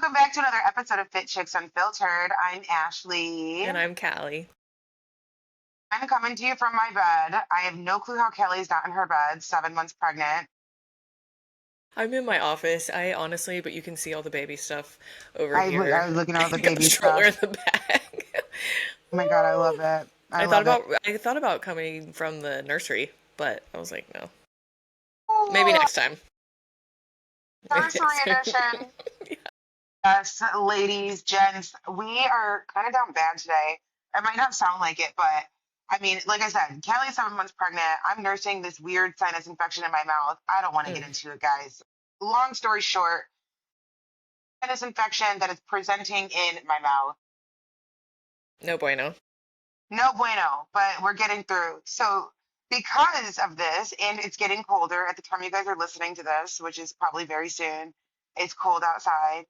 Welcome back to another episode of Fit Chicks Unfiltered. I'm Ashley. And I'm Callie. I'm coming to you from my bed. I have no clue how Kelly's not in her bed, 7 months pregnant. I'm in my office. I honestly, but you can see all the baby stuff over I here. was looking at I all the got a baby stroller stuff. in the back. Oh my God, I love it. I I thought love it. about I thought about coming from the nursery, but I was like, no. Maybe Oh, next time. Maybe nursery next time. edition. Yes, ladies, gents, we are kind of down bad today. It might not sound like it, but I mean, like I said, Kelly's 7 months pregnant. I'm nursing this weird sinus infection in my mouth. I don't want to get Mm, into it, guys. Long story short, sinus infection that is presenting in my mouth. no bueno. No bueno, but we're getting through. So, because of this, and it's getting colder at the time you guys are listening to this, which is probably very soon, it's cold outside.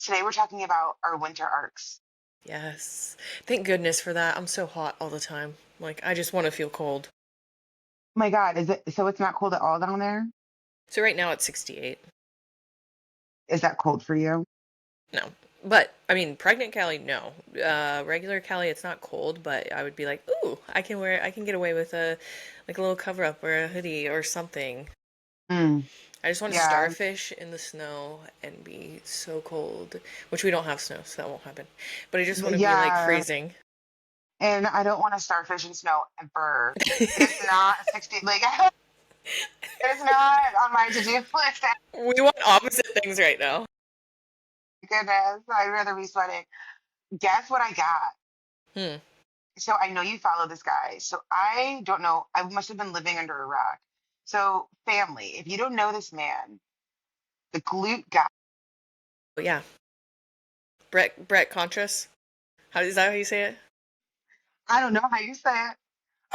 Today, we're talking about our winter arcs. Yes. Thank goodness for that. I'm so hot all the time. Like, I just want to feel cold. Oh my God, is it so it's not cold at all down there? So right now it's 68. Is that cold for you? No. But I mean, pregnant Callie, no. Regular Callie, it's not cold, but I would be like, ooh, I can get away with a little cover up or a hoodie or something. Mm, I just want to yeah, starfish in the snow and be so cold, which we don't have snow, so that won't happen. But I just want to be like yeah. freezing. And I don't want to starfish in snow ever. It's not 60, like, it's not on my to-do list. We want opposite things right now. Goodness, I'd rather be sweating. Guess what I got? Hmm. So I know you follow this guy. So I don't know. I must have been living under a rock. So family, if you don't know this man, the glute guy. But yeah, Brett Contras. How is that how you say it? I don't know how you say it.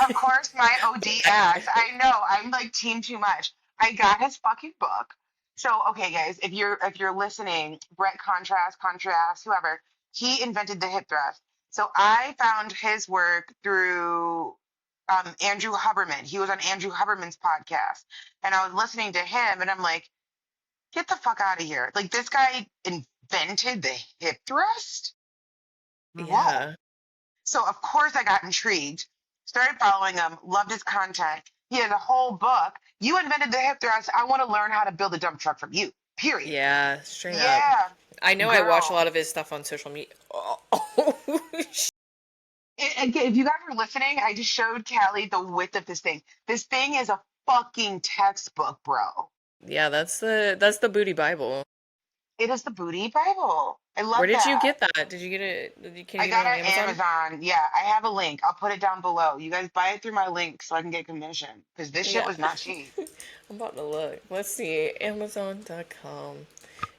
Of course, my OD ass. I know. I'm like team too much. I got his fucking book. So okay, guys, if you're listening, Brett Contrast, whoever, he invented the hip thrust. So I found his work through Andrew Huberman. He was on Andrew Huberman's podcast, and I was listening to him, and I'm like, get the fuck out of here! Like this guy invented the hip thrust. Whoa! Yeah. So of course I got intrigued, started following him, loved his content. He has a whole book. You invented the hip thrust. I want to learn how to build a dump truck from you. Period. Yeah, straight up. Yeah, I know I watch a girl. lot of his stuff on social media. Oh, Again, if you guys were listening, I just showed Callie the width of this thing. This thing is a fucking textbook, bro. yeah, that's the booty Bible. It is the booty Bible. I Where love did you that. get that? Did you get it? Can I you get it got on it on Amazon? Amazon. Yeah, I have a link. I'll put it down below. You guys buy it through my link so I can get commission because this shit Yeah. was not cheap. I'm about to look. Let's see. Amazon.com.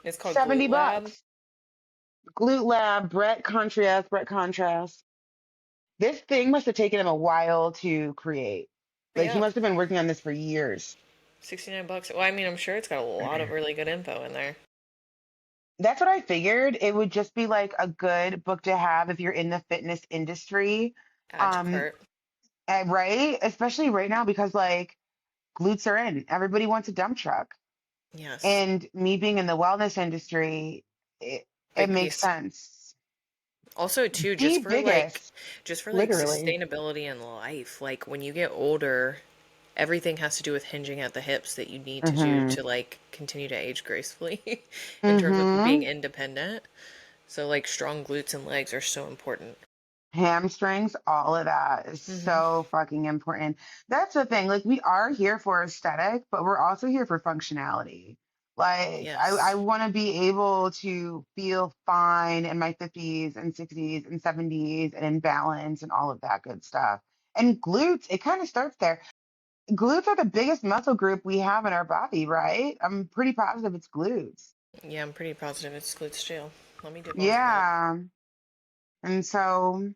It's called 70 Glute Lab. bucks. Glute Lab, Brett Contrast. This thing must have taken him a while to create. Like he Yeah. must have been working on this for years. 69 bucks. Well, I mean, I'm sure it's got a lot of really good info in there. That's what I figured. It would just be like a good book to have if you're in the fitness industry. Add to Um, cart. right? Especially right now because like glutes are in. Everybody wants a dump truck. Yes. And me being in the wellness industry, it Big makes piece. sense. Also, too, The biggest, just for like literally. sustainability in life. Like when you get older, everything has to do with hinging at the hips that you need to do Mm-hmm. to like continue to age gracefully in terms of being Mm-hmm. independent. So like strong glutes and legs are so important. Hamstrings, all of that is Hmm. so fucking important. That's the thing. Like we are here for aesthetic, but we're also here for functionality. Like I Yes. want to be able to feel fine in my 50s and 60s and 70s and in balance and all of that good stuff. And glutes, it kind of starts there. Glutes are the biggest muscle group we have in our body, right? I'm pretty positive it's glutes. Yeah, I'm pretty positive it's glutes too. Let me dip off that. Yeah. And so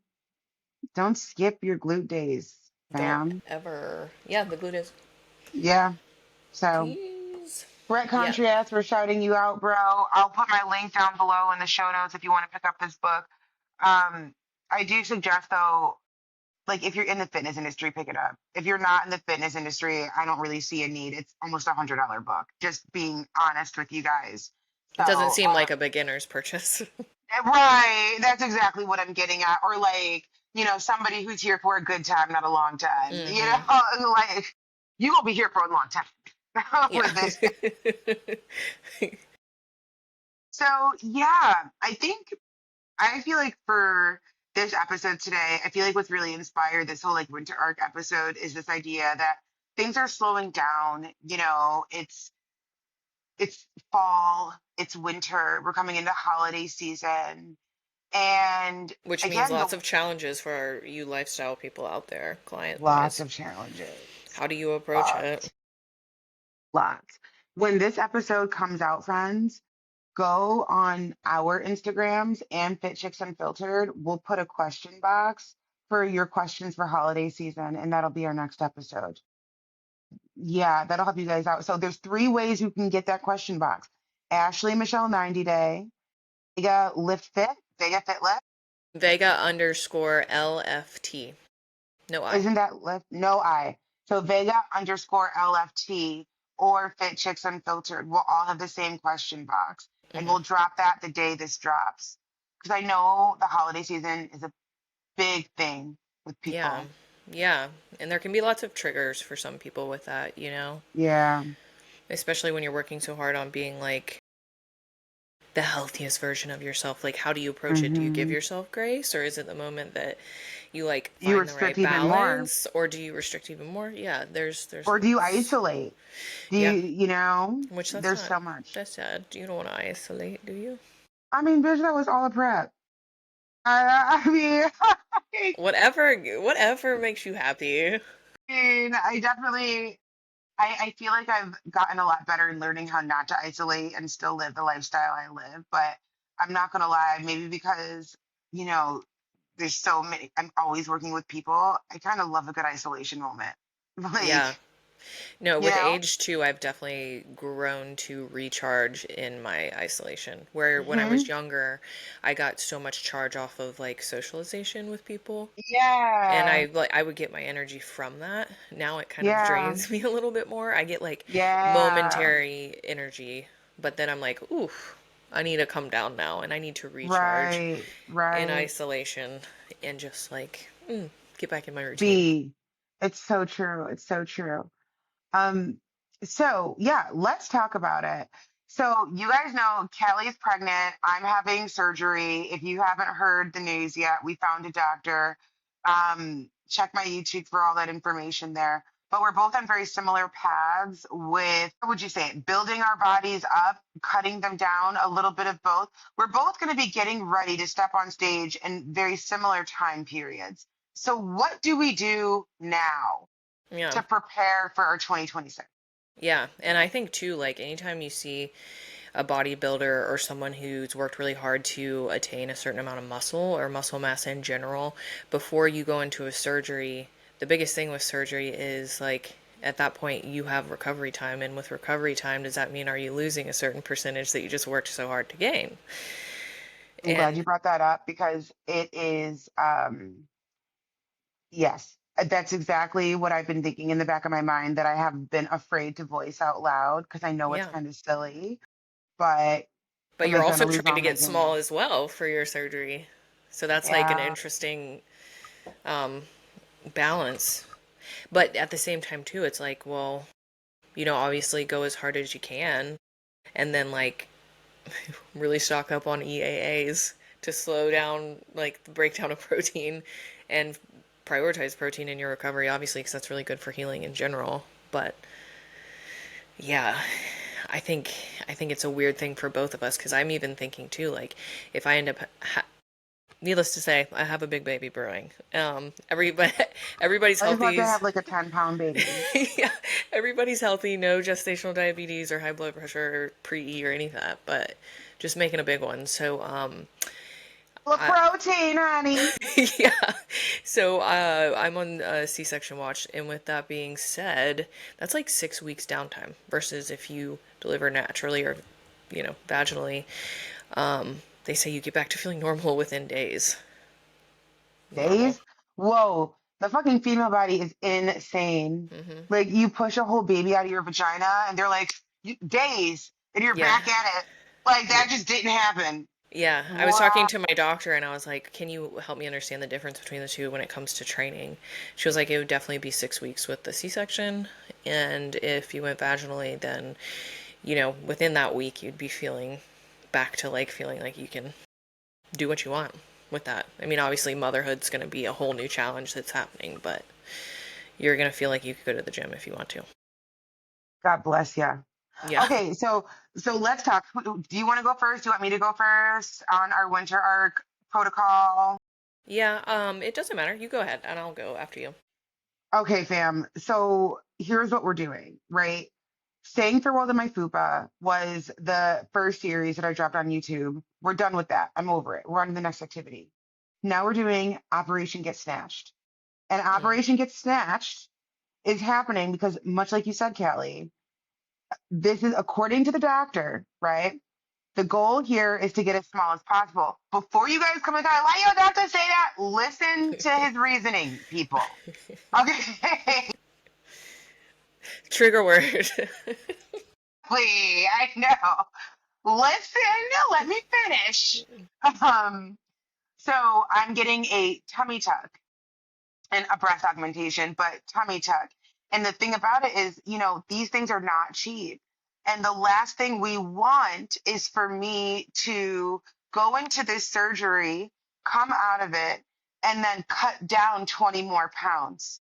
don't skip your glute days, Don't fam. ever. Yeah, the gluteus. Yeah. So, Please. Brett Yeah. Contreras, we're shouting you out, bro. I'll put my link down below in the show notes if you want to pick up this book. Um, I do suggest though, like if you're in the fitness industry, pick it up. If you're not in the fitness industry, I don't really see a need. It's almost $100 book. Just being honest with you guys. It doesn't So, seem like a beginner's purchase. right, that's exactly what I'm getting at. Or like, somebody who's here for a good time, not a long time. Hmm. Like you will be here for a long time Yeah. with this. So yeah, I feel like for this episode today, I feel like what's really inspired this whole like winter arc episode is this idea that things are slowing down. It's fall, it's winter, we're coming into holiday season. And Which means again, lots of challenges for you lifestyle people out there, client lots wise. of challenges. How do you approach it? Lots, lots. When this episode comes out, friends, go on our Instagrams and Fit Chicks Unfiltered. We'll put a question box for your questions for holiday season, and that'll be our next episode. Yeah, that'll help you guys out. So there's three ways you can get that question box. Ashley Michelle 90 Day, Vega Lift Fit, Vega Fit Lift. Vega underscore LFT. No I. Isn't that lift? No I. So Vega underscore LFT or Fit Chicks Unfiltered will all have the same question box. And Hmm. we'll drop that the day this drops. Because I know the holiday season is a big thing with Yeah. people. Yeah. And there can be lots of triggers for some people with that, you know? Yeah. Especially when you're working so hard on being like the healthiest version of yourself. Like, how do you approach it? Do you give Hmm. yourself grace, or is it the moment that you like You find the restrict right even more. balance, or do you restrict even more? Yeah, there's Or do you isolate? Do yeah, which that's there's not so much. that's sad. You don't want to isolate, do you? I mean, bitch, that was all a prep. I mean, Whatever makes you happy. I definitely, I feel like I've gotten a lot better in learning how not to isolate and still live the lifestyle I live. But I'm not gonna lie, maybe because, you know, there's so many, I'm always working with people. I kind of love a good isolation moment. Like, Yeah. No, you with know? age too, I've definitely grown to recharge in my isolation. Where when I was Hmm. younger, I got so much charge off of like socialization with people. And Yeah. I would get my energy from that. Now it kind of Yeah. drains me a little bit more. I get like Yeah. momentary energy, but then I'm like, ooh, I need to come down now and I need to recharge Right. in Right. isolation and just like get back in my routine. B. It's so true. It's so true. Um, so yeah, let's talk about it. So you guys know Kelly's pregnant. I'm having surgery. If you haven't heard the news yet, we found a doctor. Check my YouTube for all that information there. But we're both on very similar paths with, how would you say it, building our bodies up, cutting them down, a little bit of both. We're both going to be getting ready to step on stage in very similar time periods. So what do we do now Yeah. to prepare for our 2026? Yeah. And I think too, like anytime you see a bodybuilder or someone who's worked really hard to attain a certain amount of muscle or muscle mass in general, before you go into a surgery, the biggest thing with surgery is like at that point you have recovery time. And with recovery time, does that mean are you losing a certain percentage that you just worked so hard to gain? I'm glad And you brought that up because it is, yes, that's exactly what I've been thinking in the back of my mind that I have been afraid to voice out loud because I know it's yeah. kind of silly, but But am you're I going to also lose trying all to my get small gains? as well for your surgery. So that's like an Yeah, interesting um, balance. But at the same time, too, it's like, well, obviously go as hard as you can and then like really stock up on EAAs to slow down like the breakdown of protein and prioritize protein in your recovery, obviously, because that's really good for healing in general. But yeah, I think I think it's a weird thing for both of us because I'm even thinking too, like if I end up needless to say, I have a big baby brewing. Everybody's I was about healthy. to have like a 10-pound baby. Yeah, everybody's healthy. No gestational diabetes or high blood pressure or pre-E or any of that, but just making a big one. So, Full of I, protein, honey. yeah. So, I'm on C-section watch, and with that being said, that's like 6 weeks downtime versus if you deliver naturally or, vaginally. They say you get back to feeling normal within days. Normal. Days? Whoa, the fucking female body is insane. Hmm. Like you push a whole baby out of your vagina and they're like, days, and you're Yeah. back at it. Like that just didn't happen. Yeah, I was talking Wow. to my doctor and I was like, "Can you help me understand the difference between the two when it comes to training?" She was like, "It would definitely be 6 weeks with the C-section, and if you went vaginally, then, within that week you'd be feeling back to like feeling like you can do what you want with that. I mean, obviously motherhood's going to be a whole new challenge that's happening, but you're going to feel like you could go to the gym if you want to." God bless you. Yeah. Okay, so let's talk. Do you want to go first? Do you want me to go first on our winter arc protocol? Yeah, it doesn't matter. You go ahead and I'll go after you. Okay, fam. So here's what we're doing, right? Staying Farewell to My FUPA was the first series that I dropped on YouTube. We're done with that. I'm over it. We're on to the next activity. Now we're doing Operation Get Snatched. And Mm. Operation Get Snatched is happening because, much like you said, Callie, this is according to the doctor, right? The goal here is to get as small as possible. Before you guys come and go, why your doctor say that? Listen to his reasoning, people. Okay. Trigger word. Please, I know. Listen, let me finish. Um, so I'm getting a tummy tuck and a breast augmentation, but tummy tuck. And the thing about it is, these things are not cheap. And the last thing we want is for me to go into this surgery, come out of it, and then cut down 20 more pounds.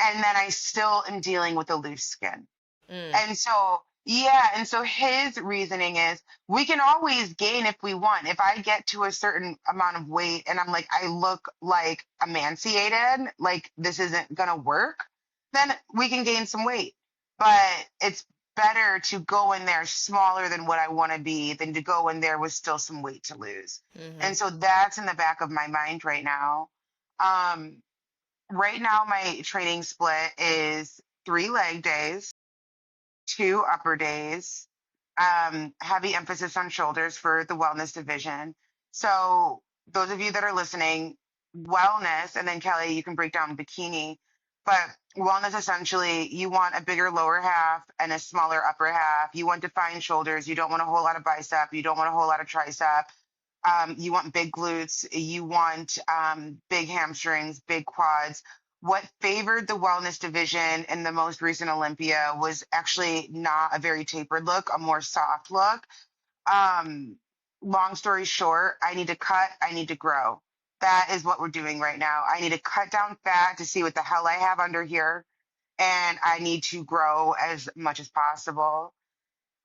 And then I still am dealing with the loose skin. Mm. And so, yeah, and so his reasoning is we can always gain if we want. If I get to a certain amount of weight and I'm like, I look like emaciated, like this isn't gonna work, then we can gain some weight. But it's better to go in there smaller than what I want to be than to go in there with still some weight to lose. Hmm. And so that's in the back of my mind right now. Um, right now, my training split is 3 leg days, 2 upper days, heavy emphasis on shoulders for the wellness division. So, those of you that are listening, wellness, and then Kelly, you can break down bikini, but wellness essentially, you want a bigger lower half and a smaller upper half. You want defined shoulders. You don't want a whole lot of bicep. You don't want a whole lot of tricep. You want big glutes, you want big hamstrings, big quads. What favored the wellness division in the most recent Olympia was actually not a very tapered look, a more soft look. Um, Long story short, I need to cut, I need to grow. That is what we're doing right now. I need to cut down fat to see what the hell I have under here, and I need to grow as much as possible.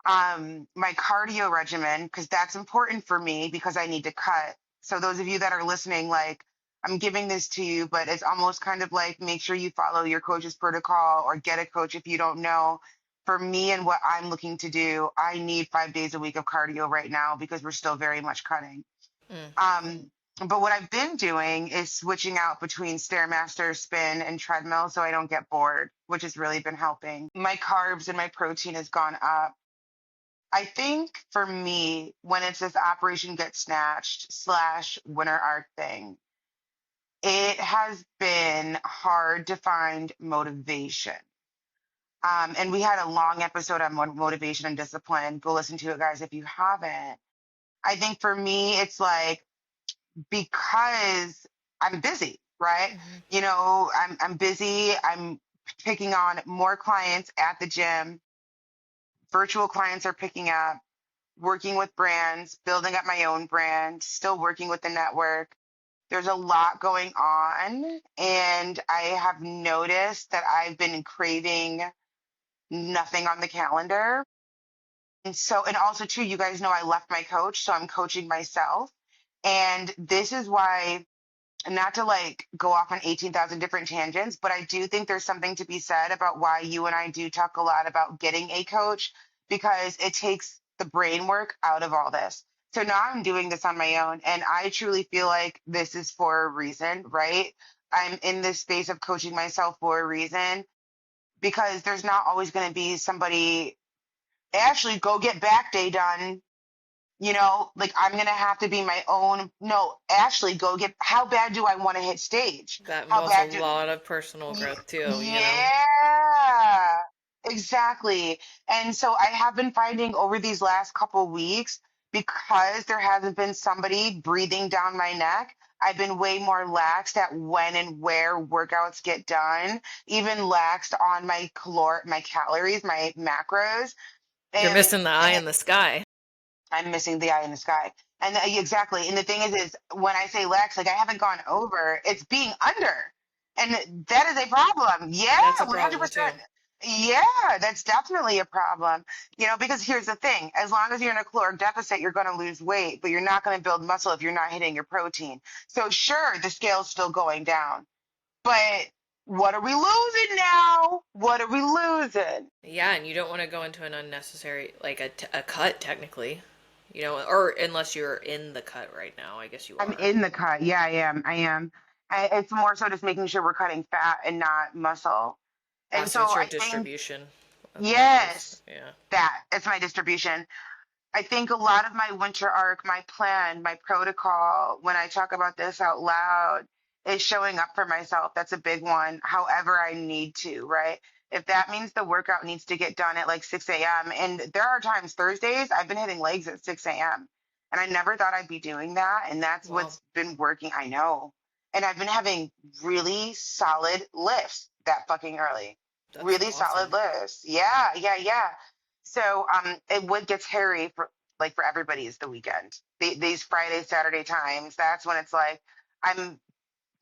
My cardio regimen, because that's important for me because I need to cut. So those of you that are listening, like I'm giving this to you, but it's almost kind of like make sure you follow your coach's protocol or get a coach if you don't know. For me and what I'm looking to do, I need 5 days a week of cardio right now because we're still very much cutting. Mm. But what I've been doing is switching out between Stairmaster, spin, and treadmill so I don't get bored, which has really been helping. My carbs and my protein has gone up. I think for me, when it's this Operation Get Snatched slash Winter Arc thing, it has been hard to find motivation. And we had a long episode on motivation and discipline. Go listen to it, guys, if you haven't. I think for me, it's like because I'm busy, right? Hmm. I'm busy. I'm taking on more clients at the gym. Virtual clients are picking up, working with brands, building up my own brand, still working with the network. There's a lot going on. And I have noticed that I've been craving nothing on the calendar. And also, too, you guys know I left my coach, so I'm coaching myself. And this is why, not to like go off on 18,000 different tangents, but I do think there's something to be said about why you and I do talk a lot about getting a coach because it takes the brain work out of all this. So now I'm doing this on my own, and I truly feel like this is for a reason, right? I'm in this space of coaching myself for a reason because there's not always going to be somebody, Ashley, go get back day done. Like I'm gonna have to be my own. No, Ashley, go get. How bad do I want to hit stage? That How involves a bad do? lot of personal growth too. Yeah, exactly. And so I have been finding over these last couple weeks, because there hasn't been somebody breathing down my neck, I've been way more laxed at when and where workouts get done, even laxed on my calories, my macros. You're And missing the eye in the sky. I'm missing the eye in the sky. And exactly. And the thing is when I say lax, like I haven't gone over, it's being under. And that is a problem. Yeah, That's a problem 100%. too. Yeah, that's definitely a problem. Because here's the thing. As long as you're in a caloric deficit, you're going to lose weight, but you're not going to build muscle if you're not hitting your protein. So sure, the scale's still going down. But what are we losing now? What are we losing? Yeah, and you don't want to go into an unnecessary, like a cut, technically. Or unless you're in the cut right now, I guess you I'm are. in the cut. Yeah, I am. I am. It's more so just making sure we're cutting fat and not muscle. And So so it's your I think, distribution of macros. yes, Yeah. it's my distribution. I think a lot of my winter arc, my plan, my protocol, when I talk about this out loud, is showing up for myself. That's a big one. However, I need to, right? If that means the workout needs to get done at like 6 a.m. And there are times Thursdays I've been hitting legs at 6 a.m. And I never thought I'd be doing that. And that's Well, what's been working. I know. And I've been having really solid lifts that fucking early. that's Really solid awesome. lifts. Yeah, yeah, yeah. So what gets hairy for everybody is the weekend. These Friday, Saturday times, that's when it's like I'm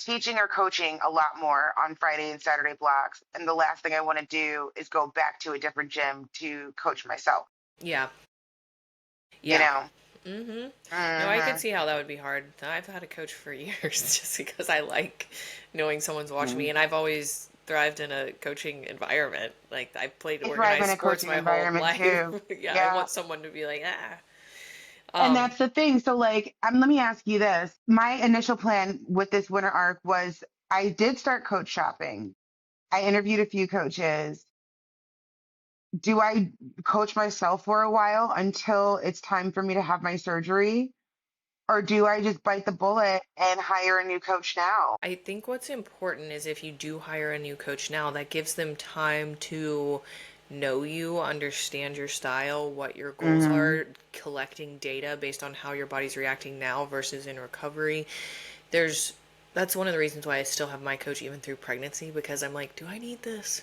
teaching or coaching a lot more on Friday and Saturday blocks. And the last thing I want to do is go back to a different gym to coach myself, Yeah. you Yeah. know? Mm-hmm. No, I could Hmm. see how that would be hard. I've had a coach for years just because I like knowing someone's watching me, and I've always thrived in a coaching environment. Like I played I thrive organized in a sports coaching my whole environment life. too. Yeah, I Yeah. want someone to be like, ah. And Um, that's the thing. So, like, let me ask you this. My initial plan with this winter arc was I did start coach shopping. I interviewed a few coaches. Do I coach myself for a while until it's time for me to have my surgery? Or do I just bite the bullet and hire a new coach now? I think what's important is if you do hire a new coach now, that gives them time to know you, understand your style, what your goals Hmm. are, collecting data based on how your body's reacting now versus in recovery. There's That's one of the reasons why I still have my coach even through pregnancy because I'm like, do I need this?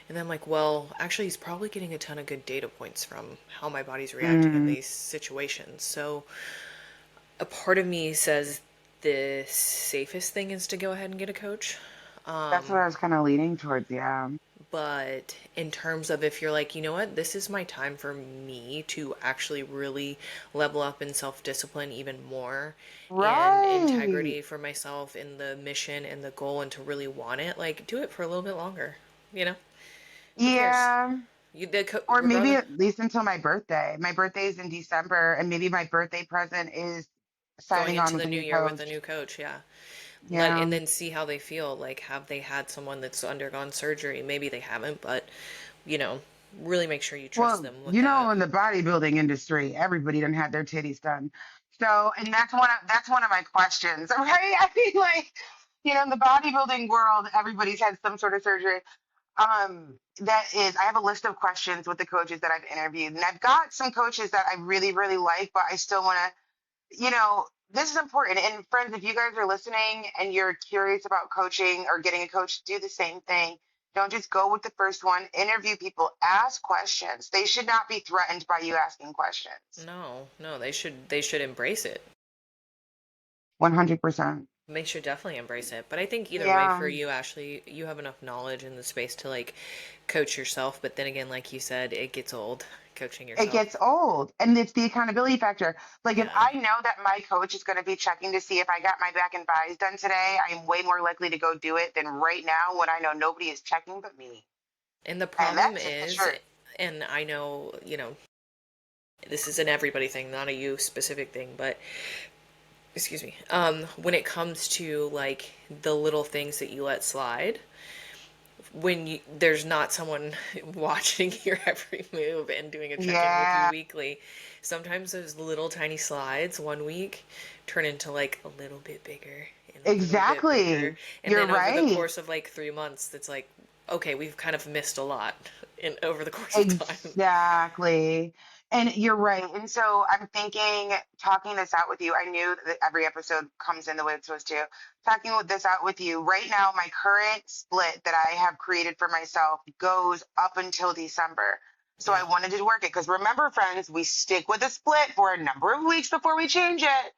And then I'm like, well, actually, he's probably getting a ton of good data points from how my body's reacting in Hmm. these situations. So a part of me says the safest thing is to go ahead and get a coach. That's what I was kind of leaning towards. Yeah. But in terms of if you're like, you know what, this is my time for me to actually really level up in self discipline even more and Right. integrity for myself in the mission and the goal and to really want it, like do it for a little bit longer. You know, who cares? Yeah. Or maybe Regardless, at least until my birthday. My birthday is in December, and maybe my birthday present is going signing on into with the a new new year with a coach. new coach, yeah. Yeah. And then see how they feel. Like, have they had someone that's undergone surgery? Maybe they haven't, but you know, really make sure you trust Well, them with that. in the bodybuilding industry, everybody done had their titties done. So, and that's one of my questions, right? I mean, like, in the bodybuilding world, everybody's had some sort of surgery. I have a list of questions with the coaches that I've interviewed, and I've got some coaches that I really, really like, but I still want to this is important. And friends, if you guys are listening and you're curious about coaching or getting a coach, do the same thing. Don't just go with the first one. Interview people, ask questions. They should not be threatened by you asking questions. No, no, they should embrace it. 100%. They should definitely embrace it. But I think either way for Yeah. you, Ashley, you have enough knowledge in the space to like coach yourself. But then again, like you said, it gets old coaching It yourself. gets old. And it's the accountability factor. Like if Yeah. I know that my coach is going to be checking to see if I got my back and buys done today, I am way more likely to go do it than right now when I know nobody is checking but me. And the And problem that's just the is, truth. and I know, this is an everybody thing, not a you specific thing, but excuse me. When it comes to like the little things that you let slide, there's not someone watching your every move and doing a check-in with you Yeah, weekly, sometimes those little tiny slides one week turn into like a little bit bigger and a little bit bigger, exactly. and You're then over the right. course of like 3 months it's like, okay, we've kind of missed a lot in over the course of time. Exactly. And you're right. And so I'm thinking, talking this out with you, I knew that every episode comes in the way it's supposed to. Talking with this out with you, right now, my current split that I have created for myself goes up until December. So I Yeah, wanted to work it because remember, friends, we stick with a split for a number of weeks before we change it.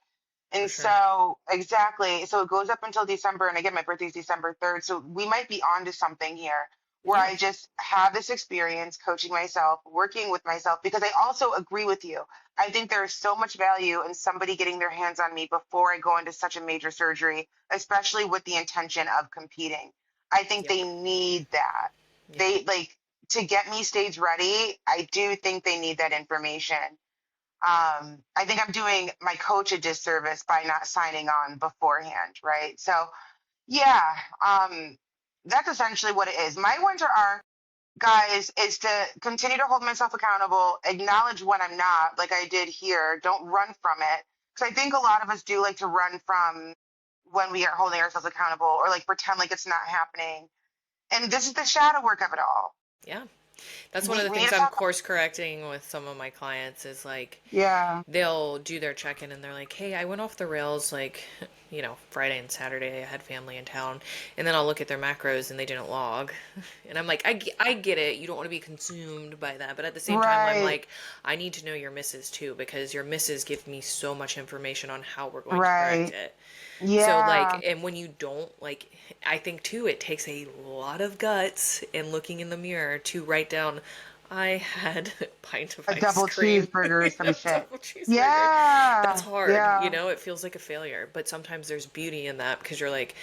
for And sure. so, exactly. So it goes up until December. And again, my birthday's December 3rd. So we might be on to something here where Yeah, I just have this experience coaching myself, working with myself, because I also agree with you. I think there is so much value in somebody getting their hands on me before I go into such a major surgery, especially with the intention of competing. I think yep, they need that. yep, They like to get me stage ready. I do think they need that information. I think I'm doing my coach a disservice by not signing on beforehand, right? So, yeah, um, that's essentially what it is. My winter arc, guys, is to continue to hold myself accountable, acknowledge when I'm not, like I did here. Don't run from it. Because I think a lot of us do like to run from when we are holding ourselves accountable or like pretend like it's not happening. And this is the shadow work of it all. yeah. That's one of We, the we need things to I'm talk. course correcting with some of my clients is like Yeah, they'll do their check-in and they're like, "Hey, I went off the rails like, Friday and Saturday. I had family in town." And then I'll look at their macros and they didn't log. And I'm like, I get it. You don't want to be consumed by that, but at the same time, I'm right, like, I need to know your misses too because your misses give me so much information on how we're going to correct right. it. So like, Yeah. and when you don't like, I think too, it takes a lot of guts and looking in the mirror to write down, I had a pint of A ice double cream, cheeseburger or some shit. double cheeseburger. That's Yeah, hard, yeah, it feels like a failure, but sometimes there's beauty in that because you're like,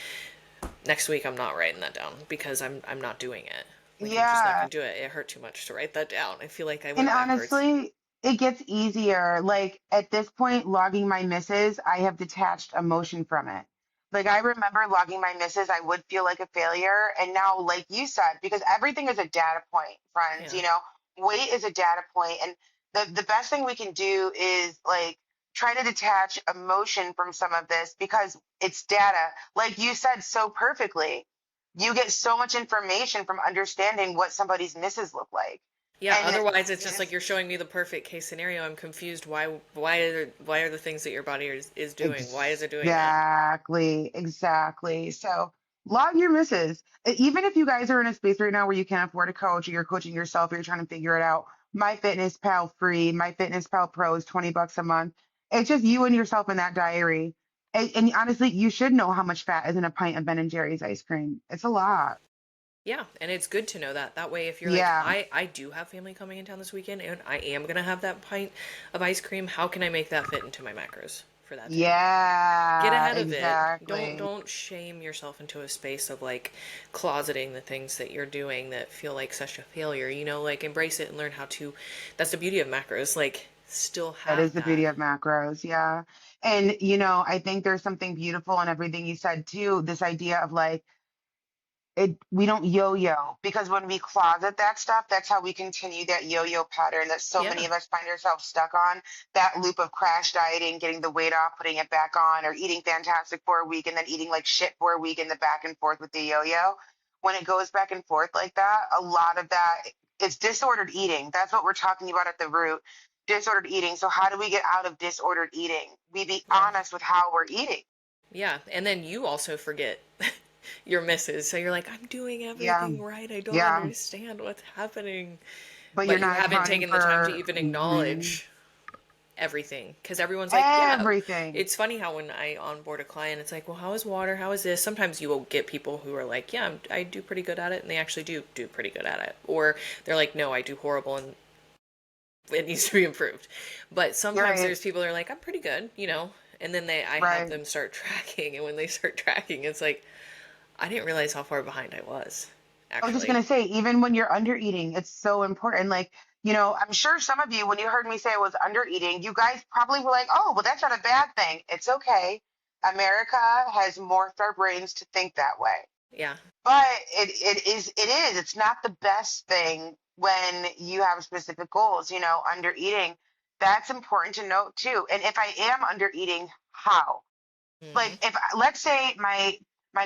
next week I'm not writing that down because I'm not doing it. Like I'm just not yeah. gonna do it. It hurt too much to write that down. I feel like I And went backwards. honestly, it gets easier. Like at this point, logging my misses, I have detached emotion from it. Like I remember logging my misses, I would feel like a failure. And now, like you said, because everything is a data point, friends, Yeah. weight is a data point. And the best thing we can do is like try to detach emotion from some of this because it's data. Like you said so perfectly, you get so much information from understanding what somebody's misses look like. Yeah, And otherwise it's it just like is you're showing me the perfect case scenario. I'm confused. Why are the things that your body is doing? Why is it doing that? exactly, exactly. So log your misses. Even if you guys are in a space right now where you can't afford a coach or you're coaching yourself or you're trying to figure it out, My Fitness Pal free, My Fitness Pal Pro is 20 bucks a month. It's just you and yourself in that diary. And honestly, you should know how much fat is in a pint of Ben and Jerry's ice cream. It's a lot. Yeah, and it's good to know that. That way if you're like, Yeah. I do have family coming in town this weekend and I am gonna have that pint of ice cream, how can I make that fit into my macros for that day? Get Yeah, ahead of it. Don't exactly. don't shame yourself into a space of like closeting the things that you're doing that feel like such a failure. Like embrace it and learn how to. That's the beauty of macros. Like still That is have the that. beauty of macros. Yeah. And, I think there's something beautiful in everything you said too. This idea of like, we don't yo-yo because when we closet that stuff, that's how we continue that yo-yo pattern that so many Yeah. of us find ourselves stuck on. That loop of crash dieting, getting the weight off, putting it back on, or eating fantastic for a week and then eating like shit for a week and the back and forth with the yo-yo. When it goes back and forth like that, a lot of that is disordered eating. That's what we're talking about at the root. Disordered eating. So how do we get out of disordered eating? We be Yeah. honest with how we're eating. Yeah. And then you also forget your misses. So you're like, I'm doing Yeah. everything right. I don't Yeah. understand what's happening. But you're But you not haven't accounting taken the time to for even mhm, acknowledge everything because everyone's like, yeah. everything. It's funny how when I onboard a client, it's like, well, how is water? How is this? Sometimes you will get people who are like, yeah, I do pretty good at it, and they actually do pretty good at it, or they're like, no, I do horrible and it needs to be improved. But You're sometimes right. there's people that are like, I'm pretty good, and then I have Right. them start tracking, and when they start tracking, it's like, I didn't realize how far behind I was, I was just actually. gonna say, even when you're under eating, it's so important. Like, I'm sure some of you, when you heard me say I was under eating, you guys probably were like, oh, well, that's not a bad thing. It's okay. America has morphed our brains to think that way. Yeah, But it is. It's not the best thing when you have specific goals, under eating. That's important to note too. And if I am under eating, how? hmm Like if let's say my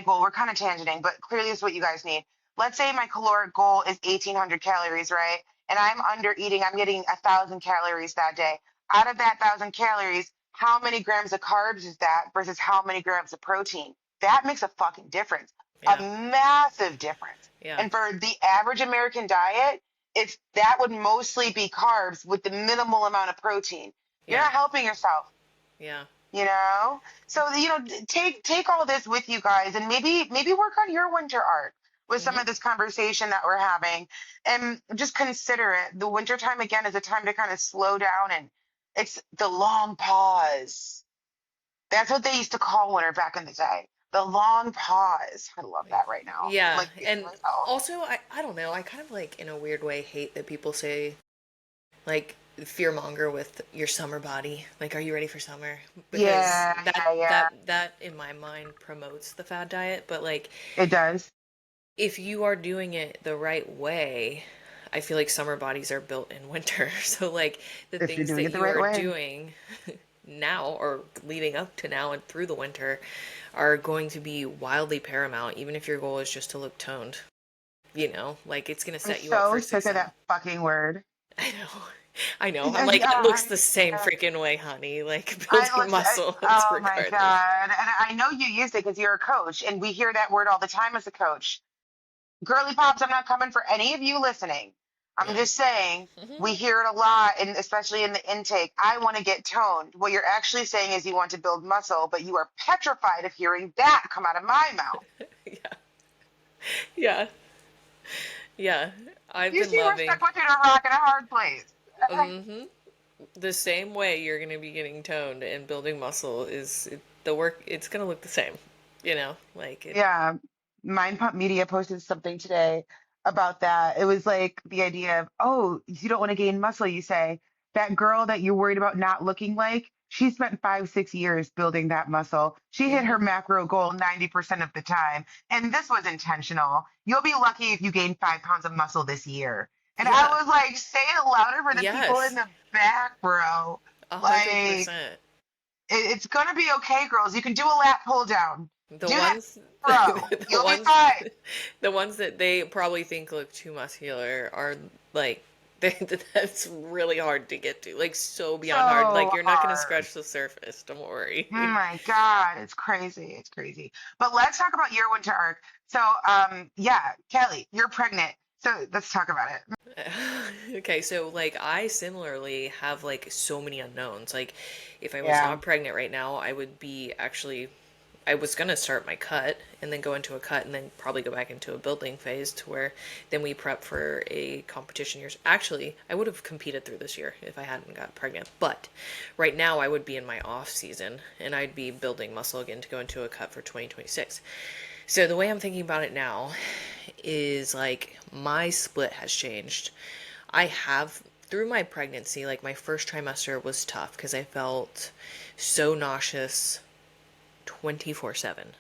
goal, we're kind of tangenting, but clearly this is what you guys need. Let's say my caloric goal is 1800 calories, right? and I'm under eating, I'm getting 1,000 calories that day. Out of that 1,000 calories, how many grams of carbs is that versus how many grams of protein? That makes a fucking difference, a Yeah. massive difference. Yeah. And for the average American diet, it's that would mostly be carbs with the minimal amount of protein. You're Yeah. not helping yourself, Yeah. you know? So, take all this with you guys and maybe work on your winter art with some Hmm. of this conversation that we're having and just consider it. The winter time again is a time to kind of slow down, and it's the long pause. That's what they used to call winter back in the day. The long pause. I love that right now. I'm Yeah. like kicking And myself. also, I don't know. I kind of like, in a weird way, hate that people say, like, fear monger with your summer body. Like, are you ready for summer? Because Yeah, that yeah, yeah. that that in my mind promotes the fad diet. But like, It does. if you are doing it the right way, I feel like summer bodies are built in winter. So like the If you're things doing that it the you right are way. doing now or leading up to now and through the winter are going to be wildly paramount, even if your goal is just to look toned. Like it's going to I'm set you up so for sick of success. that fucking word. I know. I know. I'm like, it looks I the same freaking way, honey. Like I building looks. muscle, it's Oh my regardless. god! And I know you use it because you're a coach, and we hear that word all the time as a coach. Girly pops, I'm not coming for any of you listening. I'm Yeah. just saying we Hmm. hear it a lot, and especially in the intake. I want to get toned. What you're actually saying is you want to build muscle, but you are petrified of hearing that come out of my mouth. Yeah. Yeah. Yeah. I've You been see, we're loving. stuck between a rock and a hard place. Hmm. The same way you're going to be getting toned and building muscle the work, it's going to look the same. Like it. Yeah, Mind Pump Media posted something today about that. It was like the idea of, oh, you don't want to gain muscle, you say. That girl that you're worried about not looking like, she spent 5, 6 years building that muscle. She hit her Hmm. macro goal 90% of the time. And this was intentional. You'll be lucky if you gain 5 pounds of muscle this year. And I Yeah. was like, say it louder for the people in Yes. the back, bro. A hundred Like, percent. it's gonna be okay, girls. You can do a lat pull down. The Do that, ones, bro. the You'll be ones, fine. the ones that they probably think look too muscular are like, that's really hard to get to. Like so beyond hard. So Like you're not going to hard. scratch the surface. Don't Oh worry. my God, it's crazy. It's crazy. But let's talk about your winter arc. So, yeah, Kelly, you're pregnant. So let's talk about it. Okay, so like I similarly have like so many unknowns. Like if I was Yeah. not pregnant right now, I would be actually I was gonna start my cut and then go into a cut and then probably go back into a building phase to where then we prep for a competition years. Actually, I would have competed through this year if I hadn't got pregnant. But right now I would be in my off season and I'd be building muscle again to go into a cut for 2026. So the way I'm thinking about it now is like my split has changed. I have through my pregnancy, like my first trimester was tough because I felt so nauseous 24/7.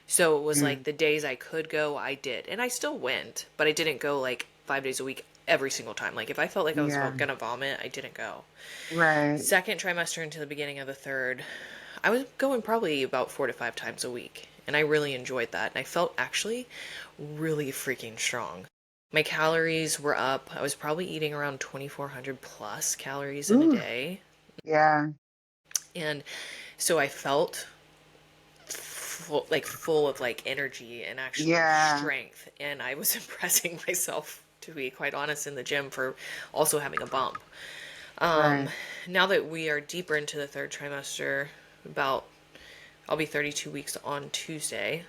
So it was like Mm, the days I could go, I did. And I still went, but I didn't go like 5 days a week every single time. Like if I felt like I was yeah. gonna vomit, I didn't go. Right. Second trimester into the beginning of the third, I was going probably about 4 to 5 times a week. And I really enjoyed that. And I felt actually really freaking strong. My calories were up. I was probably eating around 2,400 plus calories in a Ooh. day. Yeah. And so I felt full of like energy and actual Yeah. strength. And I was impressing myself, to be quite honest, in the gym for also having a bump. Um, Right. Now that we are deeper into the third trimester, about I'll be 32 weeks on Tuesday.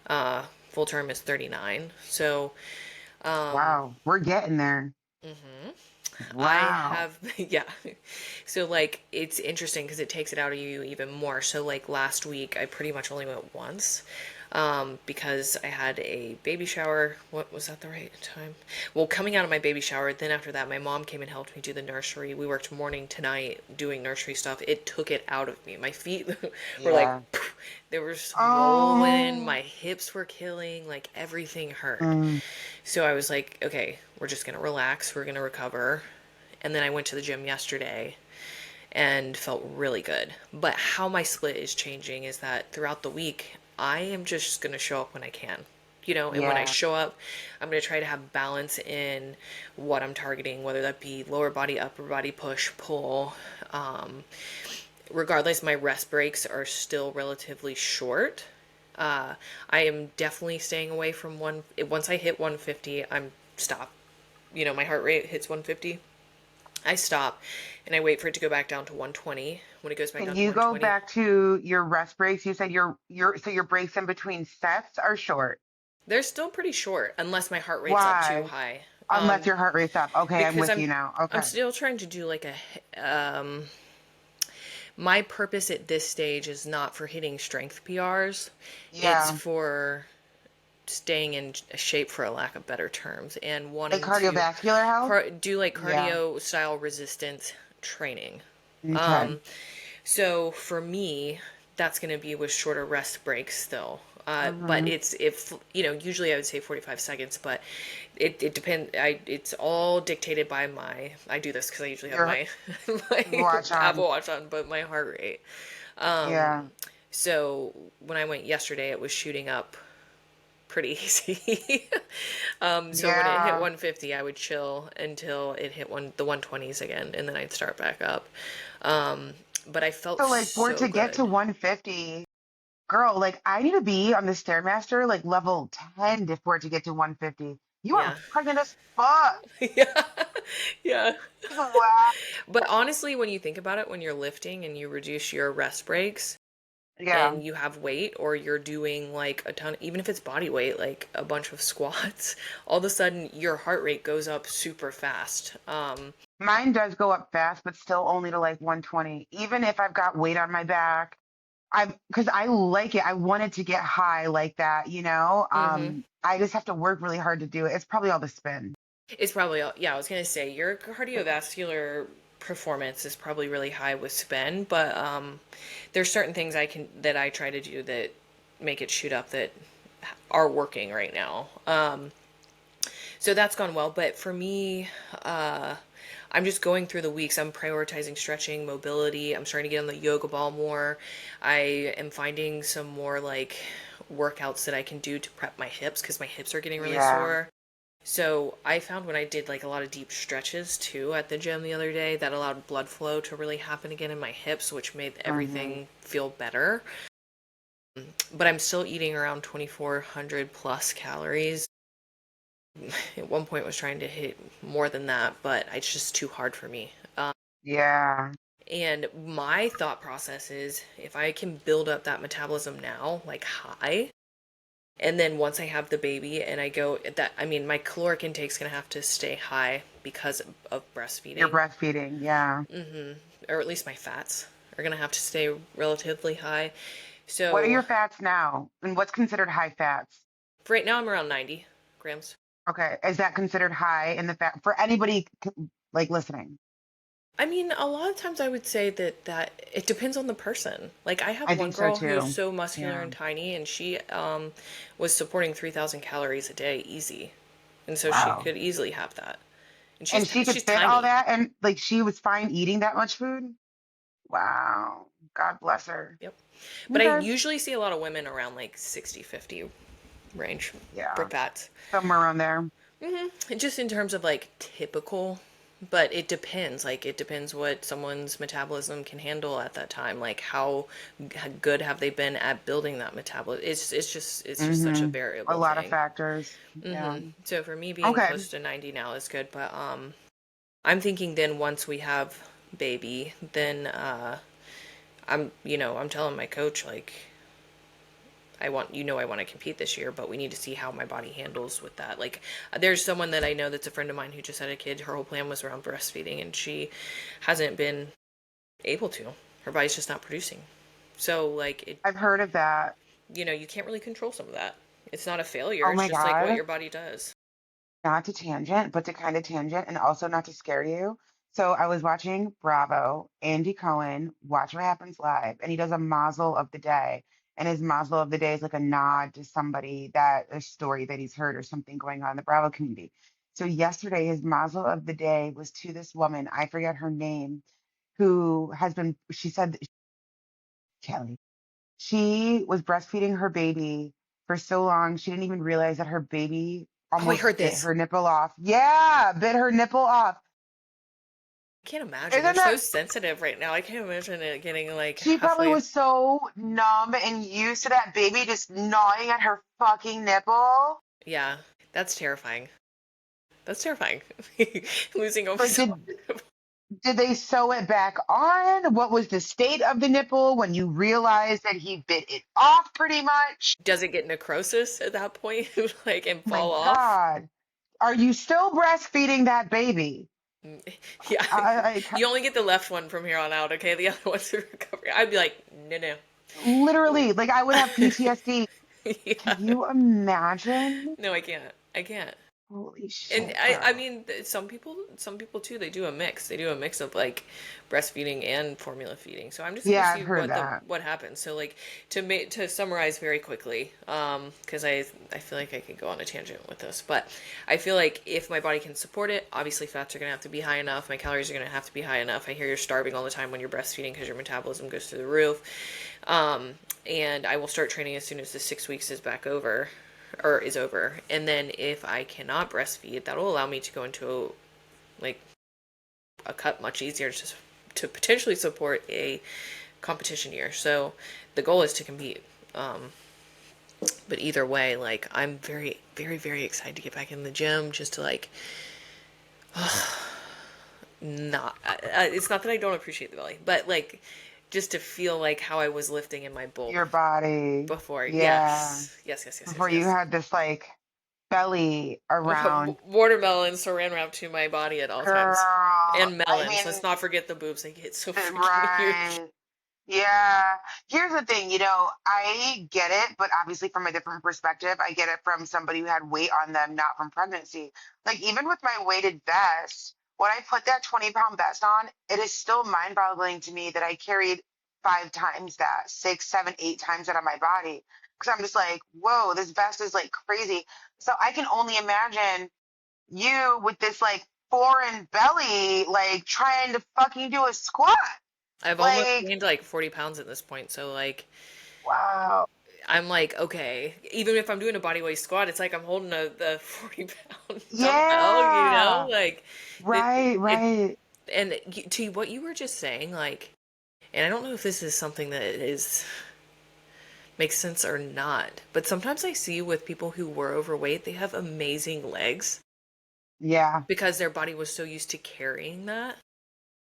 Full term is 39. So, Wow. We're getting there. I Wow. have, yeah. So, like, it's interesting because it takes it out of you even more. So, like, last week, I pretty much only went once because I had a baby shower. What was that the right time? Well, coming out of my baby shower, then after that, my mom came and helped me do the nursery. We worked morning to night doing nursery stuff. It took it out of me. My feet were like, Yeah. they were swollen. Oh. My hips were killing. Like, everything hurt. Mm, So I was like, okay, we're just going to relax. We're going to recover. And then I went to the gym yesterday and felt really good. But how my split is changing is that throughout the week, I am just going to show up when I can. And when I Yeah. show up, I'm going to try to have balance in what I'm targeting, whether that be lower body, upper body, push, pull. Um, Regardless, my rest breaks are still relatively short. Uh, I am definitely staying away from one. Once I hit 150, I'm stop. My heart rate hits 150. I stop and I wait for it to go back down to 120. When it goes back Can down to you go 120, back to your rest breaks? You said your breaks in between sets are short. they're still pretty short unless my heart rate's up too Why? high. Unless your heart rate's up. Okay, I'm Because with I'm you now. I'm Okay. still trying to do like my purpose at this stage is not for hitting strength PRs. It's Yeah. for staying in shape, for a lack of better terms, and Like wanting to cardiovascular health? do like Yeah. cardio style resistance training. Okay. So for me, that's going to be with shorter rest breaks still. But Mm-hmm. it's if usually I would say 45 seconds, but it depends. It's all dictated by my. I do this because I usually have Your my my watch Apple on. Watch on, but my heart rate. Yeah. So when I went yesterday, it was shooting up pretty easy. So when it hit Yeah. 150, I would chill until it hit the 120s again, and then I'd start back up. But I felt So like for it so to get to good. 150, girl, like I need to be on the Stairmaster like level 10 for it to get to 150. You are Yeah. pregnant as fuck. Yeah. Yeah. Wow. But honestly, when you think about it, when you're lifting and you reduce your rest breaks Yeah. and you have weight, or you're doing like a ton, even if it's body weight, like a bunch of squats, all of a sudden your heart rate goes up super fast. Mine does go up fast, but still only to like 120. Even if I've got weight on my back, because I like it. I want it to get high like that, you know? hmm I just have to work really hard to do it. It's probably all the spin. It's probably, yeah, I was gonna say your cardiovascular performance is probably really high with spin, but there's certain things that I try to do that make it shoot up that are working right now. So that's gone well, but for me, uh, I'm just going through the weeks. I'm prioritizing stretching, mobility. I'm starting to get on the yoga ball more. I am finding some more like workouts that I can do to prep my hips because my hips are getting really Yeah. sore. So I found when I did like a lot of deep stretches too at the gym the other day, that allowed blood flow to really happen again in my hips, which made Hmm. everything feel better. But I'm still eating around 2,400 plus calories. At one point was trying to hit more than that, but it's just too hard for me. Yeah. And my thought process is if I can build up that metabolism now, like high, and then once I have the baby and I go that, I mean, my caloric intake's gonna have to stay high because of You're breastfeeding, breastfeeding. Yeah. or at least my fats are gonna have to stay relatively high. What are So your fats now? And what's considered high fats? for right now, I'm around 90 grams. Okay. Is that considered high in the fat for anybody like listening? I mean, a lot of times I would say that it depends on the person. Like I have I one think so girl who's too. so muscular Yeah. and tiny, and she was supporting 3,000 calories a day easy, and so she Wow. could easily have that. And And she could she's fit all tiny. that and like she was fine eating that much food? Wow. God bless her. Yep. But I Okay. usually see a lot of women around like 60, 50 range for Yeah. fats. Somewhere around there. Just in terms of like typical, but it depends. Like it depends what someone's metabolism can handle at that time. Like how good have they been at building that metabolism? It's just such a Hmm. A variable lot of thing. factors. Yeah. So for me, being Okay. close to 90 now is good. But I'm thinking then once we have baby, then I'm telling my coach like I want to compete this year, but we need to see how my body handles with that. Like, there's someone that I know that's a friend of mine who just had a kid. Her whole plan was around breastfeeding, and she hasn't been able to. Her body's just not producing. So, like, I've heard of that. you can't really control some of that. It's not a failure. Oh It's my just like what God. your body does. Not to tangent, but to kind of tangent and also not to scare you. So I was watching Bravo, Andy Cohen, Watch What Happens Live, and he does a mazel of the day. And his mazel of the day is like a nod to somebody that a story that he's heard or something going on in the Bravo community. So yesterday, his mazel of the day was to this woman, I forget her name, who has been, she said, Kelly, she was breastfeeding her baby. for so long. She didn't even realize that her baby Oh, I almost heard bit this. her nipple off. Yeah, bit her nipple off. I can't imagine. They're Isn't so that? sensitive right now. I can't imagine it getting like She probably halfway. was so numb and used to that baby just gnawing at her fucking nipple. Yeah, that's terrifying. That's terrifying. Losing a Like, did they sew it back on? What was the state of the nipple when you realized that he bit it off pretty much? Does it get necrosis at that point, like, and My fall off? God. Are you still breastfeeding that baby? Yeah, I, you only get the left one from here on out. Okay, the other one's are recovery. I'd be like, no, no. literally, like I would have PTSD. Can Yeah, you imagine? no, I can't. I can't. Holy And shit, I bro. mean, some people too, they do a mix. They do a mix of like breastfeeding and formula feeding. So I'm just gonna Yeah, I've see heard that. what happens. So like to summarize very quickly, because I feel like I could go on a tangent with this, but I feel like if my body can support it, obviously fats are gonna have to be high enough. My calories are gonna have to be high enough. I hear you're starving all the time when you're breastfeeding because your metabolism goes through the roof. Um, and I will start training as soon as the 6 weeks is back over or is over. And then if I cannot breastfeed, that'll allow me to go into like a cut much easier to potentially support a competition year. So the goal is to compete. But either way, like I'm very, very, very excited to get back in the gym just to like not. It's not that I don't appreciate the belly, but like just to feel like how I was lifting in my Your bulk body. before. Yeah. Yes, yes, yes, yes, yes, Before you yes. had this like belly around. Watermelon saran wrap to my body at all Girl, times. And I melons. Let's mean, not forget the boobs. They get so freaking huge. right. Yeah. Here's the thing, I get it, but obviously from a different perspective. I get it from somebody who had weight on them, not from pregnancy. Like even with my weighted vest, when I put that 20-pound vest on, it is still mind-boggling to me that I carried 5 times that, six, seven, 8 times that on my body. Because I'm just like, whoa, this vest is like crazy. So I can only imagine you with this like foreign belly, like trying to fucking do a squat. I've almost Like, gained like 40 pounds at this point. So, like, wow. I'm like, okay. Even if I'm doing a body weight squat, it's like I'm holding the 40-pound dumbbell, Yeah. Like, Right, it, right. and to what you were just saying, like, and I don't know if this is something that is makes sense or not, but sometimes I see with people who were overweight, they have amazing legs Yeah. because their body was so used to carrying that.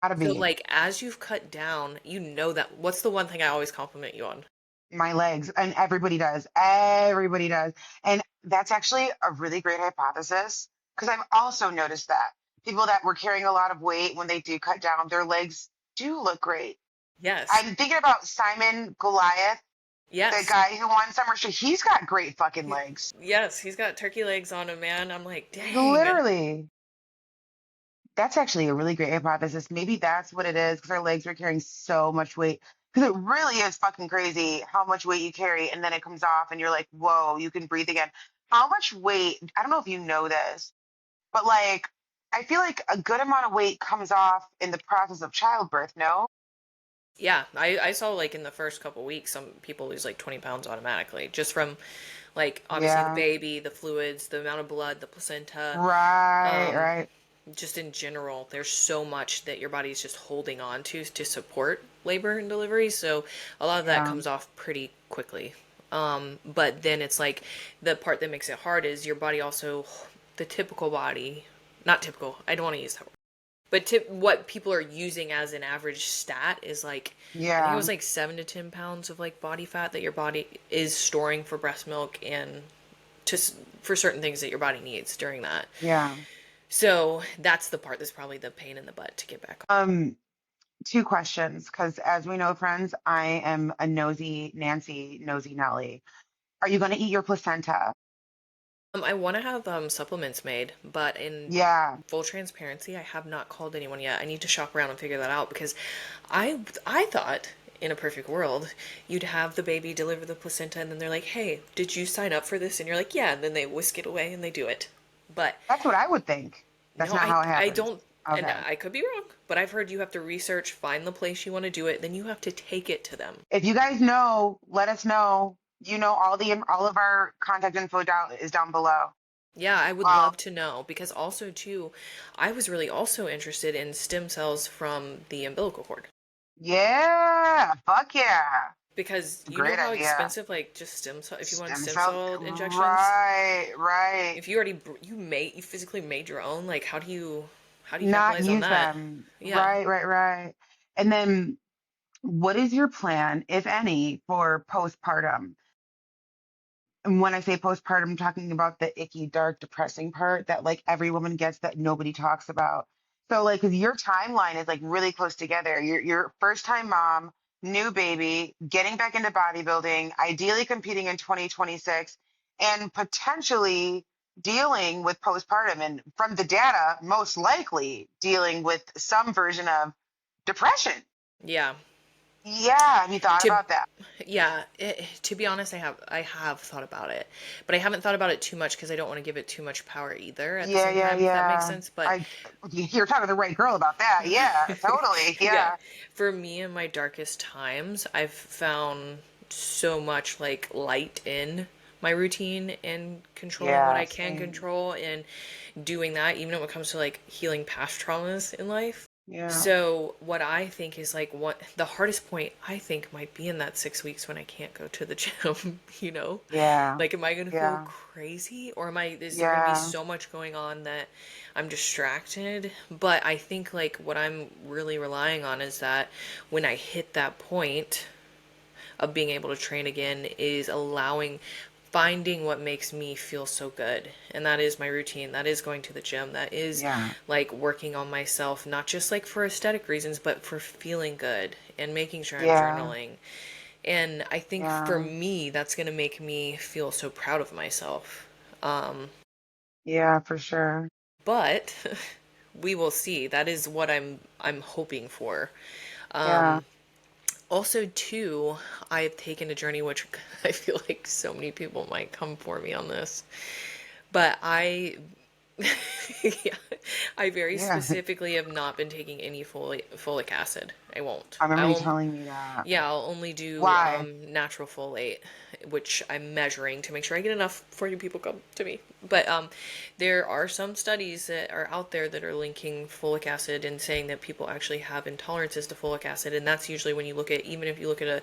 Gotta So be. like as you've cut down, you know that what's the one thing I always compliment you on? My legs. And everybody does. Everybody does. And that's actually a really great hypothesis because I've also noticed that people that were carrying a lot of weight when they do cut down, their legs do look great. Yes. I'm thinking about Simon Goliath, the Yes. guy who won Summer Street. He's got great fucking legs. Yes, he's got turkey legs on him, man. I'm like, dang. Literally. That's actually a really great hypothesis. Maybe that's what it is because our legs are carrying so much weight. Because it really is fucking crazy how much weight you carry and then it comes off and you're like, whoa, you can breathe again. How much weight? I don't know if you know this, but like, I feel like a good amount of weight comes off in the process of childbirth, no? Yeah, I saw like in the first couple weeks some people lose like 20 pounds automatically just from like obviously the Yeah. baby, the fluids, the amount of blood, the placenta, Right, um, right. just in general, there's so much that your body's just holding on to support labor and delivery. So a lot of that Yeah. comes off pretty quickly. But then it's like the part that makes it hard is your body also, the typical body, not typical, I don't want to use that word, but what people are using as an average stat is like, I think it Yeah. was like 7 to 10 pounds of like body fat that your body is storing for breast milk and to for certain things that your body needs during that. Yeah. So that's the part that's probably the pain in the butt to get back Um, Two questions, because as we know, friends, I am a nosy Nancy, nosy Nelly. Are you going to eat your placenta? on. I want to have supplements made, but in Yeah. full transparency, I have not called anyone yet. I need to shop around and figure that out because I thought in a perfect world you'd have the baby deliver the placenta and then they're like, "Hey, did you sign up for this?" And you're like, "Yeah," and then they whisk it away and they do it. But That's what I would think. That's no, not how it I happens. don't, and Okay. I could be wrong, but I've heard you have to research, find the place you want to do it, then you have to take it to them. If you guys know, let us know. All of our contact info down is down below. Yeah, I would Well, love to know because also too, I was really also interested in stem cells from the umbilical cord yeah, fuck yeah. because It's a you know great how idea. expensive like just stem cell if you want Stem stem cell, cell injections, right, right. if you already you physically made your own, like how do you Not capitalize on use that? them. Yeah. Right, right, right. And then what is your plan, if any, for postpartum? And when I say postpartum, I'm talking about the icky, dark, depressing part that like every woman gets that nobody talks about. So like, 'cause your timeline is like really close together. You're first time mom, new baby, getting back into bodybuilding, ideally competing in 2026, and potentially dealing with postpartum. And from the data, most likely dealing with some version of depression. Yeah. Yeah, have you thought To about that? yeah, to be honest, I have thought about it, but I haven't thought about it too much because I don't want to give it too much power either at the Yeah, same yeah, time, if that makes yeah. sense. But I, you're talking to the right girl about that. Yeah, totally. yeah, Yeah, for me in my darkest times, I've found so much like light in my routine and controlling what yeah, I can same. control and doing that, even when it comes to like healing past traumas in life. Yeah, So what I think is like what the hardest point I think might be in that 6 weeks when I can't go to the gym, you know? yeah, Like am I gonna feel yeah, crazy or is there gonna be yeah, so much going on that I'm distracted? But I think like what I'm really relying on is that when I hit that point of being able to train again is allowing finding what makes me feel so good, and that is my routine, that is going to the gym, that is yeah, like working on myself, not just like for aesthetic reasons but for feeling good and making sure I'm yeah, journaling. And I think for yeah, me that's going to make me feel so proud of myself. yeah, for sure. But we will see. That is what I'm hoping for. Yeah, Also, too, I've taken a journey which I feel like so many people might come for me on this, but yeah, I very yeah. specifically have not been taking any folic acid. I won't. I remember you telling me that. Yeah, I'll only do Why? natural folate, which I'm measuring to make sure I get enough before you people come to me. But there are some studies that are out there that are linking folic acid and saying that people actually have intolerances to folic acid, and that's usually when you look at even if you look at a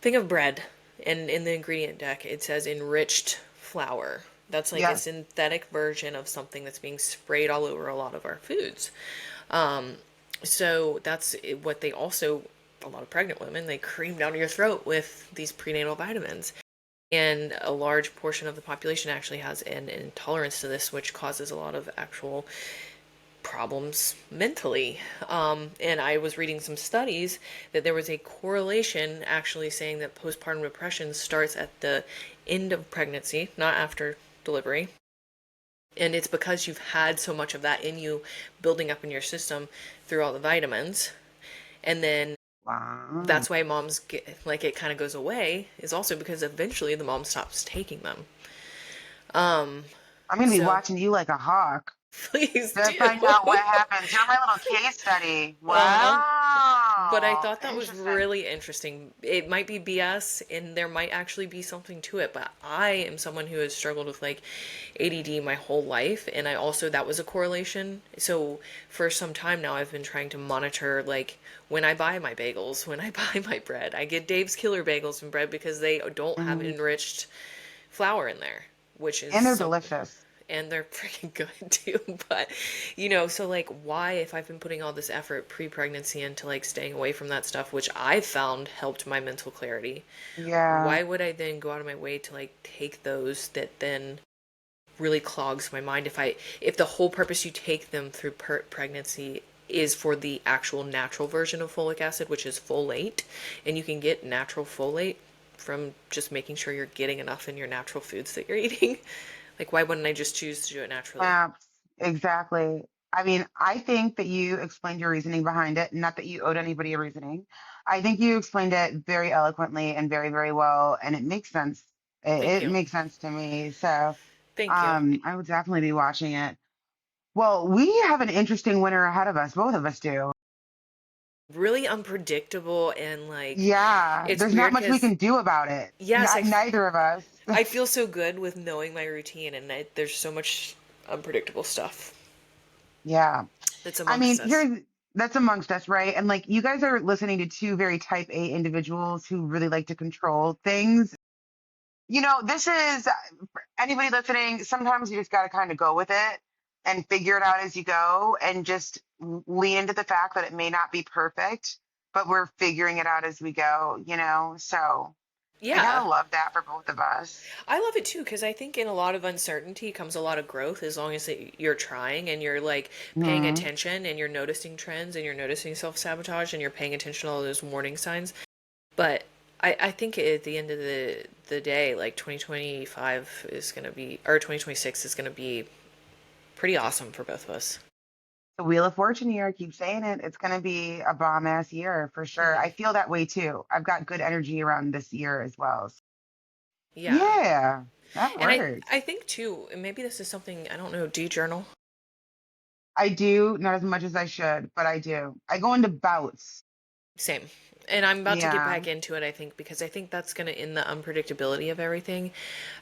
thing of bread and in the ingredient deck it says enriched flour. That's like a Yes. synthetic version of something that's being sprayed all over a lot of our foods. So that's what they also, a lot of pregnant women, they cream down your throat with these prenatal vitamins. And a large portion of the population actually has an intolerance to this, which causes a lot of actual problems mentally. And I was reading some studies that there was a correlation actually saying that postpartum depression starts at the end of pregnancy, not after delivery. And it's because you've had so much of that in you building up in your system through all the vitamins. And then Wow. that's why moms get like it kind of goes away, is also because eventually the mom stops taking them. Um, I'm gonna be so watching you like a hawk please to do. find out what happens. You're my little case study. Uh-huh. But I Wow. thought that was Interesting. really interesting. It might be BS and there might actually be something to it, but I am someone who has struggled with like ADD my whole life, and I also that was a correlation. So for some time now I've been trying to monitor like when I buy my bagels, when I buy my bread. I get Dave's Killer Bagels and bread because they don't have Mhm. enriched flour in there, which is And they're so delicious. and they're freaking good too. But so like why if I've been putting all this effort pre-pregnancy into like staying away from that stuff, which I found helped my mental clarity, Yeah. why would I then go out of my way to like take those that then really clogs my mind if the whole purpose you take them through pregnancy is for the actual natural version of folic acid, which is folate, and you can get natural folate from just making sure you're getting enough in your natural foods that you're eating. Like, why wouldn't I just choose to do it naturally? Maps, exactly. I mean, I think that you explained your reasoning behind it, not that you owed anybody a reasoning. I think you explained it very eloquently and very, very well, and it makes sense. Thank It you. makes sense to me. So, Thank you. I would definitely be watching it. Well, we have an interesting winter ahead of us. Both of us do. really unpredictable and like Yeah, it's there's not weird much we because can do about it. yes, Not neither of us. I feel so good with knowing my routine and there's so much unpredictable stuff Yeah. that's I amongst mean, us. here's that's amongst us, right? And like you guys are listening to two very type A individuals who really like to control things. This is for anybody listening. Sometimes you just got to kind of go with it and figure it out as you go and just lean into the fact that it may not be perfect, but we're figuring it out as we go. So I kind Yeah, of love that for both of us. I love it too because I think in a lot of uncertainty comes a lot of growth as long as you're trying and you're like paying Hmm. attention and you're noticing trends and you're noticing self-sabotage and you're paying attention to all those warning signs. But I think at the end of the day, like 2025 is going to be, or 2026 is going to be pretty awesome for both of us. The Wheel of Fortune year, I keep saying it. It's going to be a bomb ass year for sure. I feel that way too. I've got good energy around this year as well. So, Yeah. yeah, that And I works. I think too, and maybe this is something, I don't know, do you journal? I do, not as much as I should, but I do. I go into bouts. Same. And I'm about to get Yeah. back into it, I think, because I think that's going to, in the unpredictability of everything,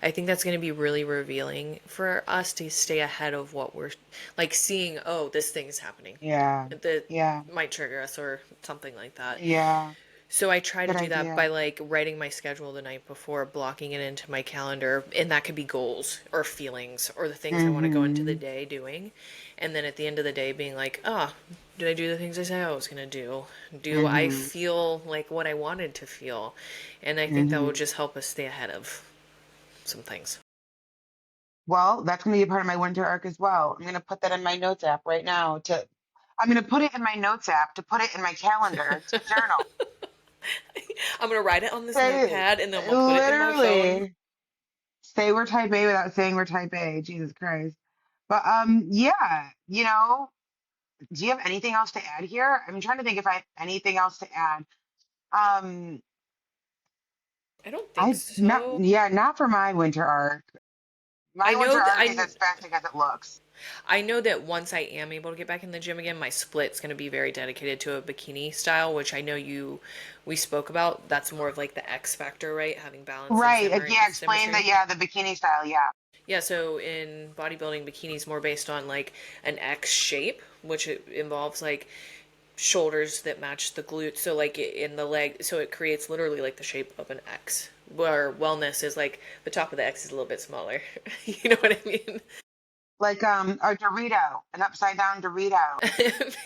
I think that's going to be really revealing for us to stay ahead of what we're like seeing, oh, this thing's happening. Yeah. That Yeah. might trigger us or something like that. Yeah. So I try to Good do that by idea. like writing my schedule the night before, blocking it into my calendar, and that could be goals or feelings or the things I want to go into the Hmm. day doing. And then at the end of the day being like, "Ah, oh, did I do the things I said I was going to do? Do I Hmm. feel like what I wanted to feel?" And I think that will Hmm. just help us stay ahead of some things. Well, that's going to be a part of my winter arc as well. I'm going to put that in my notes app right now I'm going to put it in my notes app to put it in my calendar to journal. I'm going to write it on this Say, notepad and then we'll put it in my phone. literally say we're type A without saying we're type A. Jesus Christ. But yeah, do you have anything else to add here? I'm trying to think if I have anything else to add. Um, I don't think I not so. yeah, not for my winter arc. I My winter know that arc is as fasting as it looks. I know that once I am able to get back in the gym again, my split's going to be very dedicated to a bikini style, which I know we spoke about. That's more of like the X factor, right? Having balance and Right. Yeah, explain symmetry. the bikini style. Yeah. Yeah, so in bodybuilding, bikini's more based on like an X shape, which it involves like shoulders that match the glutes. So like in the leg, so it creates literally like the shape of an X. Where wellness is like the top of the X is a little bit smaller. You know what I mean? Like a Dorito, an upside down Dorito.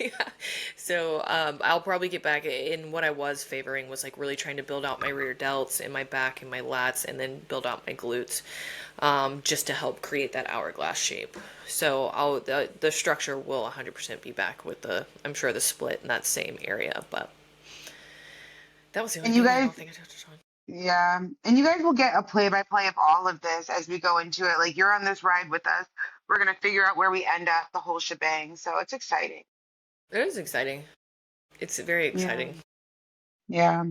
Yeah. So I'll probably get back in what I was favoring was like really trying to build out my rear delts and my back and my lats and then build out my glutes just to help create that hourglass shape. So the structure will 100% be back with the I'm sure the split in that same area, but that was the only And you thing I guys, don't think I touched on. yeah, and you guys will get a play by play of all of this as we go into it. Like you're on this ride with us. We're gonna figure out where we end up, the whole shebang. So it's exciting. It is exciting. It's very Yeah. exciting. Yeah.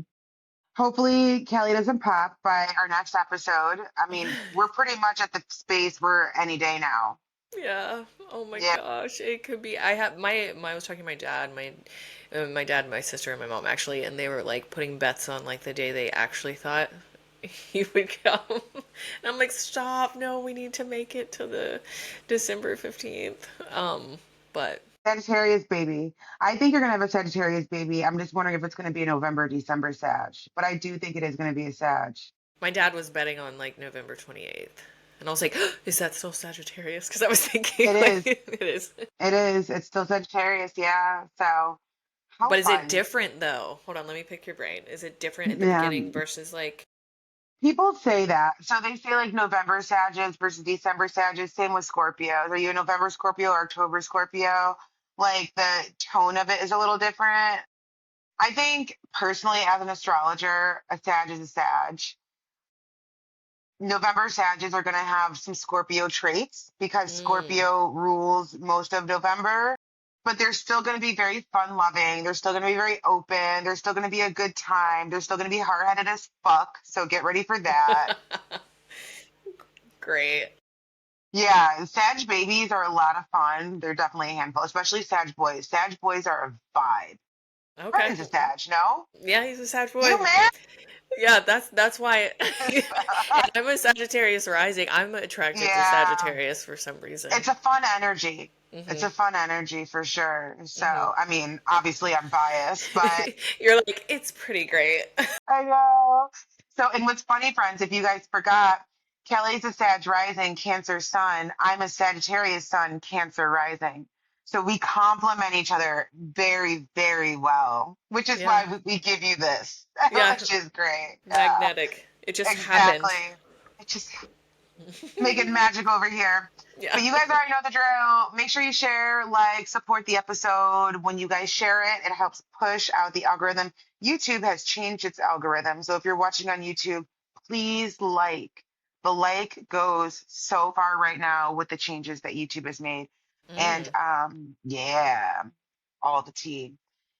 Hopefully, Kelly doesn't pop by our next episode. I mean, we're pretty much at the space we're any day now. Yeah. Oh my Yeah. gosh. It could be. I have I was talking to my dad, my dad, my sister, and my mom actually, and they were like putting bets on like the day they actually thought he would come. And I'm like, stop! No, we need to make it to the December 15th. But Sagittarius baby. I think you're gonna have a Sagittarius baby. I'm just wondering if it's gonna be a November, December Sag. But I do think it is gonna be a Sag. my dad was betting on like November 28th, and I was like, is that still Sagittarius? Because I was thinking It like is. it is. It is. It's still Sagittarius. Yeah. So how But is it fun. different though? Hold on, let me pick your brain. Is it different in the Yeah. beginning versus like People say that. So they say like November Sagittarius versus December Sagittarius. Same with Scorpios. Are you a November Scorpio or October Scorpio? Like the tone of it is a little different. I think personally, as an astrologer, a Sag is a Sag. November Sagittarius are going to have some Scorpio traits because mm, Scorpio rules most of November, but they're still going to be very fun loving. They're still going to be very open. They're still going to be a good time. They're still going to be hard headed as fuck. So get ready for that. great. Yeah, Sag babies are a lot of fun. They're definitely a handful, especially Sag boys. Sag boys are a vibe. Okay. Brendan's a Sag, no? Yeah, he's a Sag You boy. man? Yeah, that's why. And I'm a Sagittarius rising. I'm attracted to Yeah. Sagittarius for some reason. It's a fun energy. It's Hmm. a fun energy for sure. So, Hmm. I mean, obviously I'm biased, but You're like, it's pretty great. I know. So, and what's funny, friends, if you guys forgot, Kelly's a Sag rising, Cancer sun. I'm a Sagittarius sun, Cancer rising. So we complement each other very, very well, which is Yeah. why we give you this, Yeah. which is great. Yeah, Magnetic. It just happened. exactly. It just make it magic over here. Yeah. But you guys already know the drill. Make sure you share, like, support the episode. When you guys share it, it helps push out the algorithm. YouTube has changed its algorithm. So if you're watching on YouTube, please like. The like goes so far right now with the changes that YouTube has made. And Mm. yeah, all the tea.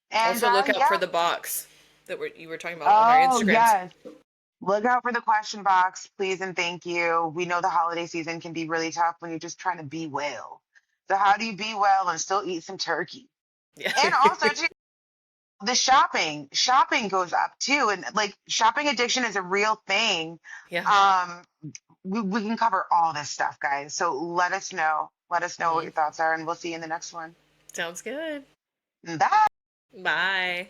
And Also, look out for yeah. the box that you were talking about on our Oh, Instagrams. yes. Look out for the question box, please and thank you. We know the holiday season can be really tough when you're just trying to be well. So how do you be well and still eat some turkey? Yeah. And also too, the shopping. Shopping goes up too. And like shopping addiction is a real thing. Yeah. Um, we can cover all this stuff, guys. So let us know. Let us know what Hmm. your thoughts are, and we'll see you in the next one. Sounds good. Bye. Bye.